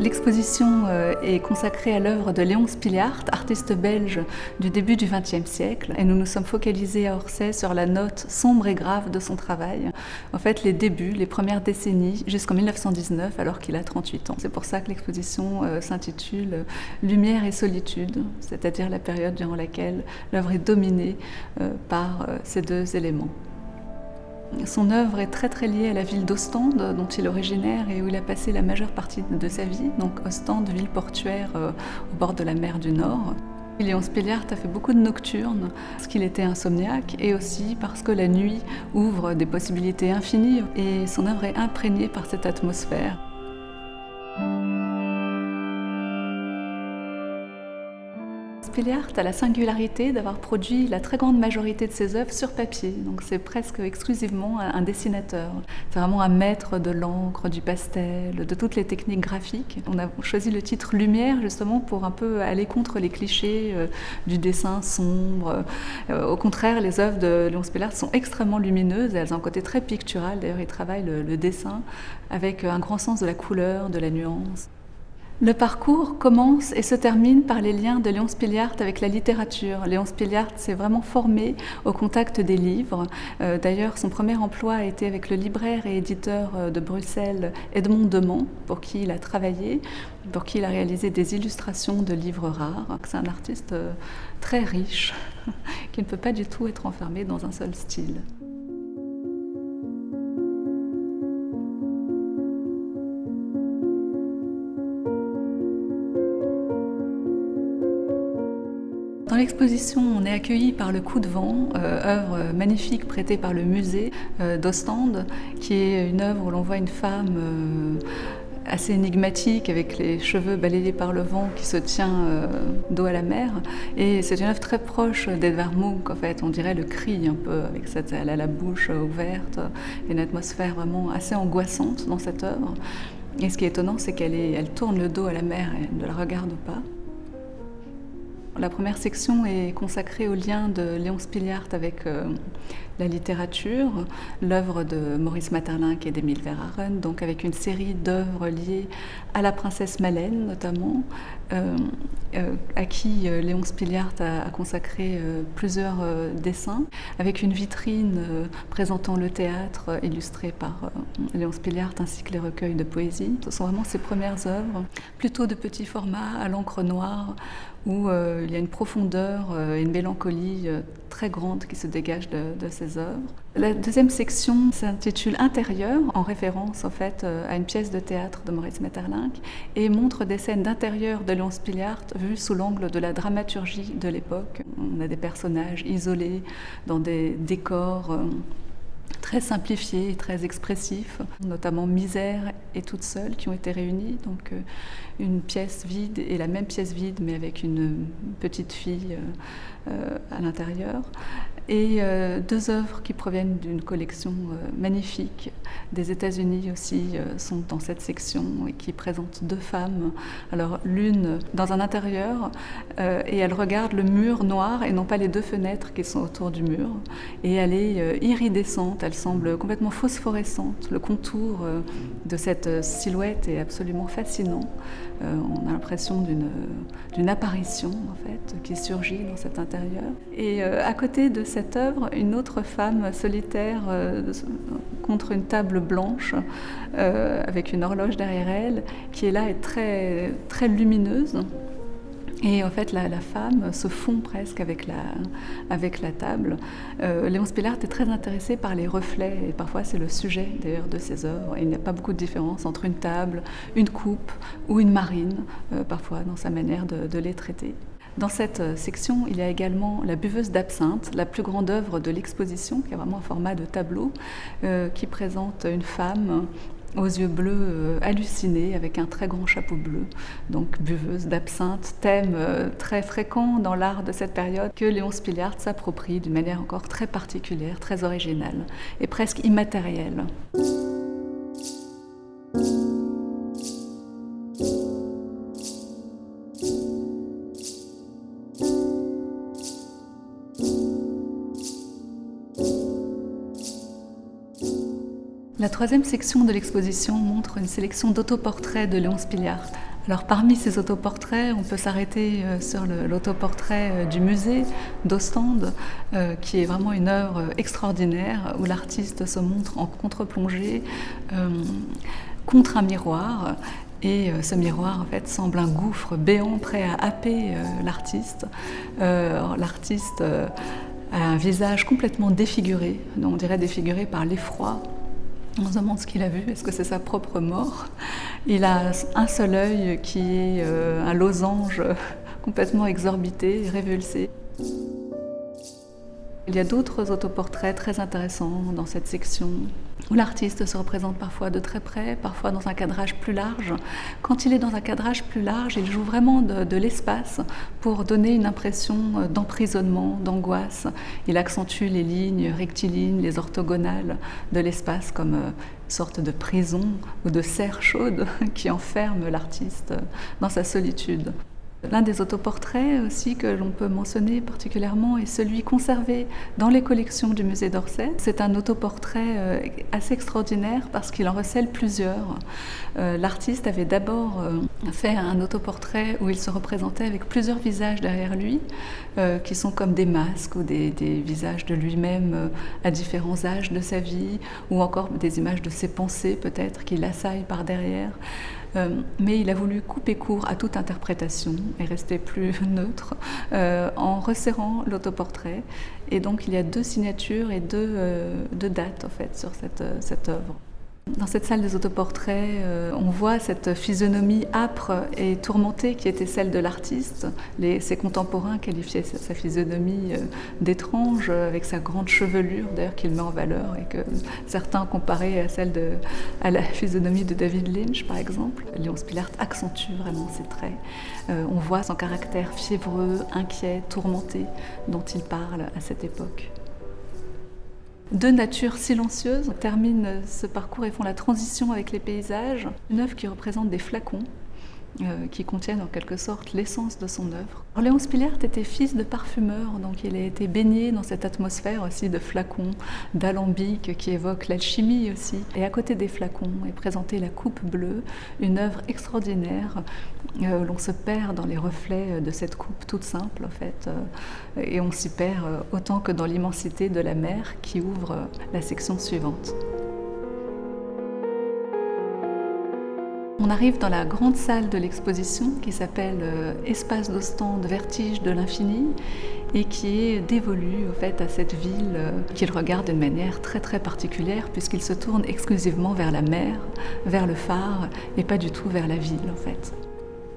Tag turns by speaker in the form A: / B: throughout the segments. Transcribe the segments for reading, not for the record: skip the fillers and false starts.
A: L'exposition est consacrée à l'œuvre de Léon Spiliart, artiste belge du début du XXe siècle. Et nous nous sommes focalisés à Orsay sur la note sombre et grave de son travail. En fait, les débuts, les premières décennies, jusqu'en 1919, alors qu'il a 38 ans. C'est pour ça que l'exposition s'intitule « Lumière et solitude », c'est-à-dire la période durant laquelle l'œuvre est dominée par ces deux éléments. Son œuvre est très liée à la ville d'Ostende, dont il est originaire et où il a passé la majeure partie de sa vie, donc Ostende, ville portuaire au bord de la mer du Nord. Léon Spiliart a fait beaucoup de nocturnes parce qu'il était insomniaque et aussi parce que la nuit ouvre des possibilités infinies et son œuvre est imprégnée par cette atmosphère. Spiliart a la singularité d'avoir produit la très grande majorité de ses œuvres sur papier, donc c'est presque exclusivement un dessinateur. C'est vraiment un maître de l'encre, du pastel, de toutes les techniques graphiques. On a choisi le titre Lumière justement pour un peu aller contre les clichés du dessin sombre. Au contraire, les œuvres de Léon Spiliart sont extrêmement lumineuses et elles ont un côté très pictural. D'ailleurs, il travaille le dessin avec un grand sens de la couleur, de la nuance. Le parcours commence et se termine par les liens de Léon Spiliart avec la littérature. Léon Spiliart s'est vraiment formé au contact des livres. D'ailleurs, son premier emploi a été avec le libraire et éditeur de Bruxelles, Edmond Demand, pour qui il a travaillé, pour qui il a réalisé des illustrations de livres rares. C'est un artiste très riche, qui ne peut pas du tout être enfermé dans un seul style. Dans l'exposition, on est accueilli par Le Coup de vent, œuvre magnifique prêtée par le musée d'Ostende, qui est une œuvre où l'on voit une femme assez énigmatique, avec les cheveux balayés par le vent, qui se tient dos à la mer. Et c'est une œuvre très proche d'Edvard Munch, en fait. On dirait le cri un peu, avec elle a la bouche ouverte, une atmosphère vraiment assez angoissante dans cette œuvre. Et ce qui est étonnant, c'est qu'elle tourne le dos à la mer et ne la regarde pas. La première section est consacrée au lien de Léon Spiliart avec la littérature, l'œuvre de Maurice Maeterlinck et d'Émile Verhaeren, donc avec une série d'œuvres liées à la princesse Malène notamment, à qui Léon Spiliart a consacré plusieurs dessins, avec une vitrine présentant le théâtre illustré par Léon Spiliart ainsi que les recueils de poésie. Ce sont vraiment ses premières œuvres, plutôt de petit format, à l'encre noire, où il y a une profondeur et une mélancolie très grande qui se dégage de ces œuvres. La deuxième section s'intitule Intérieur, en référence en fait à une pièce de théâtre de Maurice Maeterlinck, et montre des scènes d'intérieur de Léon Spiliart vues sous l'angle de la dramaturgie de l'époque. On a des personnages isolés dans des décors très simplifiés et très expressifs, notamment Misère et Toute seule, qui ont été réunis. Donc une pièce vide et la même pièce vide, mais avec une petite fille à l'intérieur. Et deux œuvres qui proviennent d'une collection magnifique des États-Unis aussi sont dans cette section et qui présentent deux femmes. Alors l'une dans un intérieur et elle regarde le mur noir et non pas les deux fenêtres qui sont autour du mur. Et elle est iridescente, elle semble complètement phosphorescente. Le contour de cette silhouette est absolument fascinant. On a l'impression d'une apparition en fait qui surgit dans cet intérieur. Et à côté de cette œuvre, une autre femme solitaire contre une table blanche avec une horloge derrière elle, qui est là et très lumineuse. Et en fait, la femme se fond presque avec la table. Léon Spiliart est très intéressé par les reflets, et parfois c'est le sujet d'ailleurs de ses œuvres. Il n'y a pas beaucoup de différence entre une table, une coupe ou une marine, parfois dans sa manière de les traiter. Dans cette section, il y a également La buveuse d'absinthe, la plus grande œuvre de l'exposition, qui a vraiment un format de tableau, qui présente une femme aux yeux bleus hallucinés, avec un très grand chapeau bleu, donc buveuse d'absinthe, thème très fréquent dans l'art de cette période que Léon Spiliart s'approprie d'une manière encore très particulière, très originale et presque immatérielle. La troisième section de l'exposition montre une sélection d'autoportraits de Léon Spiliart. Alors parmi ces autoportraits, on peut s'arrêter sur l'autoportrait du musée d'Ostende, qui est vraiment une œuvre extraordinaire où l'artiste se montre en contre-plongée contre un miroir. Et ce miroir, en fait, semble un gouffre béant prêt à happer l'artiste. L'artiste a un visage complètement défiguré, on dirait défiguré par l'effroi. On se demande ce qu'il a vu, est-ce que c'est sa propre mort? Il a un seul œil qui est un losange complètement exorbité, révulsé. Il y a d'autres autoportraits très intéressants dans cette section où l'artiste se représente parfois de très près, parfois dans un cadrage plus large. Quand il est dans un cadrage plus large, il joue vraiment de l'espace pour donner une impression d'emprisonnement, d'angoisse. Il accentue les lignes rectilignes, les orthogonales de l'espace comme une sorte de prison ou de serre chaude qui enferme l'artiste dans sa solitude. L'un des autoportraits aussi que l'on peut mentionner particulièrement est celui conservé dans les collections du musée d'Orsay. C'est un autoportrait assez extraordinaire parce qu'il en recèle plusieurs. L'artiste avait d'abord fait un autoportrait où il se représentait avec plusieurs visages derrière lui, qui sont comme des masques ou des visages de lui-même à différents âges de sa vie, ou encore des images de ses pensées peut-être qui l'assaillent par derrière. Mais il a voulu couper court à toute interprétation et rester plus neutre en resserrant l'autoportrait. Et donc il y a 2 signatures et 2 dates en fait sur cette œuvre. Dans cette salle des autoportraits, on voit cette physionomie âpre et tourmentée qui était celle de l'artiste. Ses contemporains qualifiaient sa physionomie d'étrange, avec sa grande chevelure d'ailleurs qu'il met en valeur et que certains comparaient à la physionomie de David Lynch par exemple. Léon Spilart accentue vraiment ses traits. On voit son caractère fiévreux, inquiet, tourmenté dont il parle à cette époque. 2 natures silencieuses terminent ce parcours et font la transition avec les paysages. Une œuvre qui représente des flacons qui contiennent en quelque sorte l'essence de son œuvre. Alors, Léon Spilart était fils de parfumeur, donc il a été baigné dans cette atmosphère aussi de flacons, d'alambics qui évoquent l'alchimie aussi. Et à côté des flacons est présentée la coupe bleue, une œuvre extraordinaire. L'on se perd dans les reflets de cette coupe toute simple en fait, et on s'y perd autant que dans l'immensité de la mer qui ouvre la section suivante. On arrive dans la grande salle de l'exposition qui s'appelle Espace d'Ostende, Vertige de l'infini et qui est dévolue au fait, à cette ville qu'il regarde d'une manière très très particulière puisqu'il se tourne exclusivement vers la mer, vers le phare et pas du tout vers la ville en fait.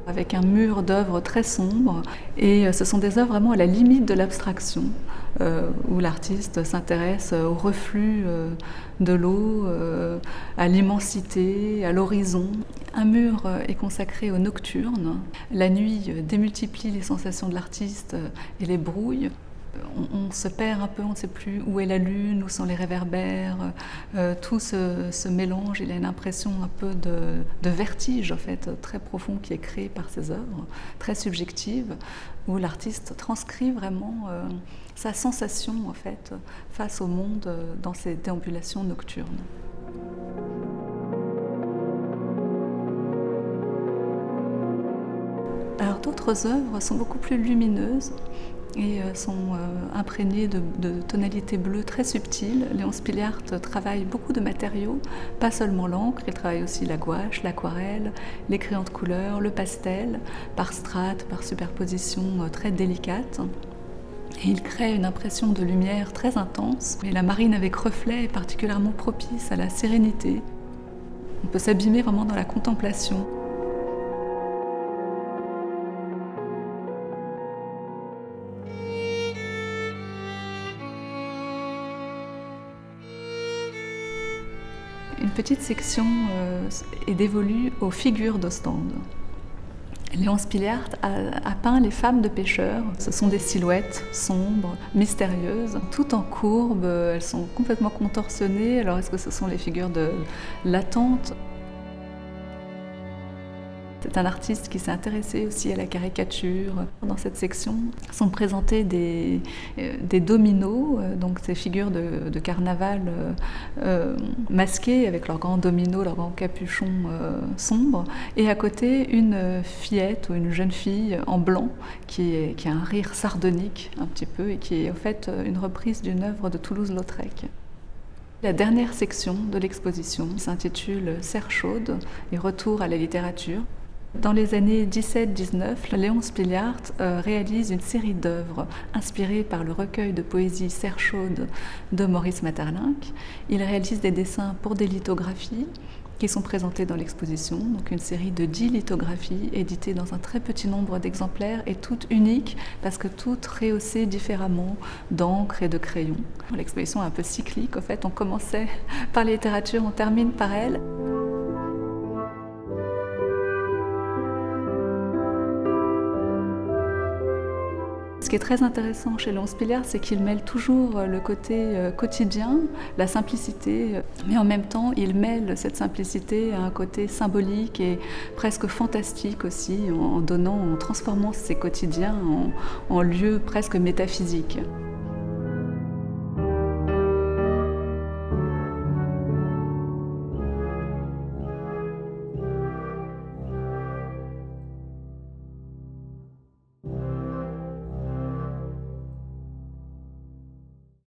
A: Avec un mur d'œuvres très sombres et ce sont des œuvres vraiment à la limite de l'abstraction où l'artiste s'intéresse au reflux de l'eau, à l'immensité, à l'horizon. Un mur est consacré aux nocturnes. La nuit démultiplie les sensations de l'artiste et les brouille. On se perd un peu, on ne sait plus où est la lune, où sont les réverbères, tout se mélange. Il y a une impression un peu de vertige en fait, très profond qui est créé par ces œuvres, très subjective, où l'artiste transcrit vraiment sa sensation en fait, face au monde dans ces déambulations nocturnes. Alors d'autres œuvres sont beaucoup plus lumineuses et sont imprégnées de tonalités bleues très subtiles. Léon Spilart travaille beaucoup de matériaux, pas seulement l'encre, il travaille aussi la gouache, l'aquarelle, les crayons de couleur, le pastel, par strates, par superposition très délicates. Et il crée une impression de lumière très intense. Et la marine avec reflet est particulièrement propice à la sérénité. On peut s'abîmer vraiment dans la contemplation. Une petite section est dévolue aux figures d'Ostende. Léon Spilart a peint les femmes de pêcheurs. Ce sont des silhouettes sombres, mystérieuses, toutes en courbe, elles sont complètement contorsionnées. Alors est-ce que ce sont les figures de l'attente ? C'est un artiste qui s'est intéressé aussi à la caricature. Dans cette section sont présentés des dominos, donc ces figures de carnaval masquées avec leurs grands dominos, leurs grands capuchons sombres, et à côté une fillette ou une jeune fille en blanc qui a un rire sardonique un petit peu et qui est en fait une reprise d'une œuvre de Toulouse-Lautrec. La dernière section de l'exposition s'intitule Serre chaude et retour à la littérature. Dans les années 17-19, Léon Spiliart réalise une série d'œuvres inspirées par le recueil de poésie Serre chaude de Maurice Maeterlinck. Il réalise des dessins pour des lithographies qui sont présentées dans l'exposition, donc une série de 10 lithographies éditées dans un très petit nombre d'exemplaires et toutes uniques parce que toutes rehaussées différemment d'encre et de crayon. L'exposition est un peu cyclique, en fait, on commençait par la littérature, on termine par elle. Ce qui est très intéressant chez Léon Spiliart, c'est qu'il mêle toujours le côté quotidien, la simplicité, mais en même temps, il mêle cette simplicité à un côté symbolique et presque fantastique aussi, en transformant ces quotidiens en lieux presque métaphysiques.